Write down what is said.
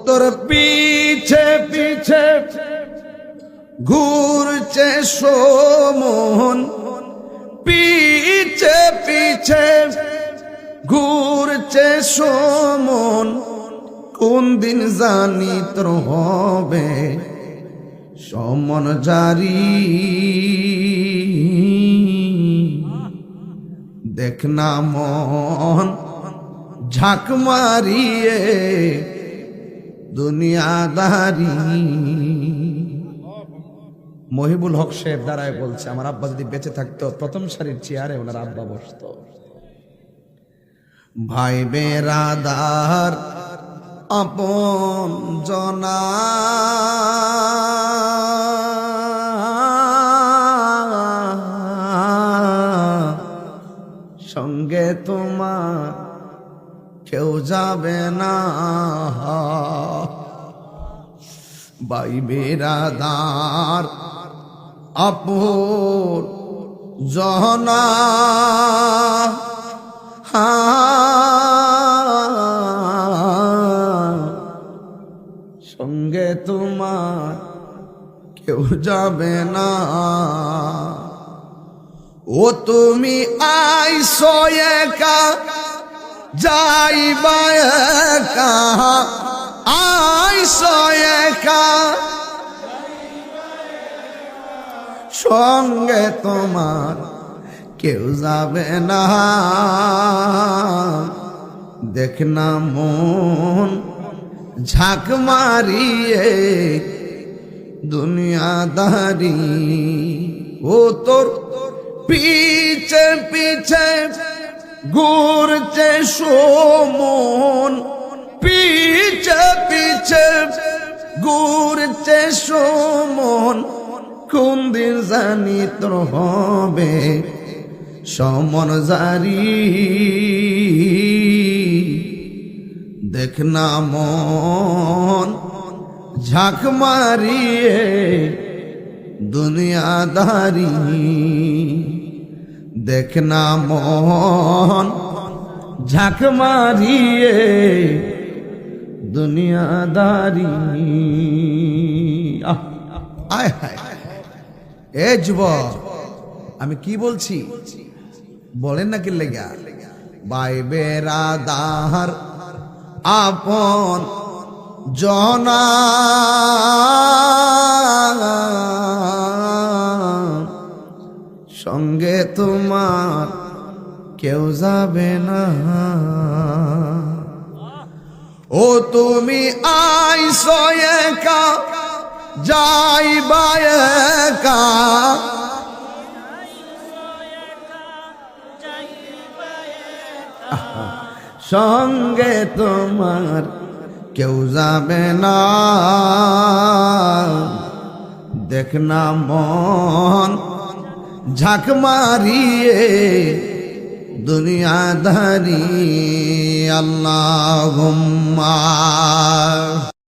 তোর পিছে পিছে ঘুরছে সমন, পিছে পিছে ঘুরছে সমন, কোন দিন জানি তোর হবে সমন জারি। দেখ না মন ঝাঁক মারিয়ে দুনিয়াদারি। মহিবুল হক সাহেব দাঁড়ায় বলছে, আমার আব্বা যদি বেঁচে থাকতো প্রথম সারির চেয়ারে ওনার আব্বা বসতো। ভাই বেরাদার আপন জনা সঙ্গে তোমার কেউ যাবে না। ভাই বেরাদার আপন জনা সঙ্গে তোমার কেউ যাবে না। ও তুমি আইসো একা যাইবা একা, আইসো একা সঙ্গে তোমার কেউ যাবে না। দেখ না মন ঝাঁক মারিয়ে দুনিয়াদারি। ও তোর পিছে পিছে ঘুরছে সমন, পিছে পিছে ঘুরছে সমন, কোন দিন জানি তোর হবে সমন জারি। দেখ না মন ঝাঁক মারিয়ে দুনিয়াদারি। দেখ না মন ঝাঁক মারিয়ে দুনিয়াদারি। আয় হায়, এ যুবক আমি কি বলছি বলেন না কি লেগা? ভাই বেরাদার আপন জনা সঙ্গে তোমার কেউ যাবে না। ও তুমি আইসো একা যাইবা একা, সঙ্গে তোমার কেউ যাবে না। দেখ না মন ঝাঁক মারিয়ে দুনিয়াদারি। আল্লাহুম্মা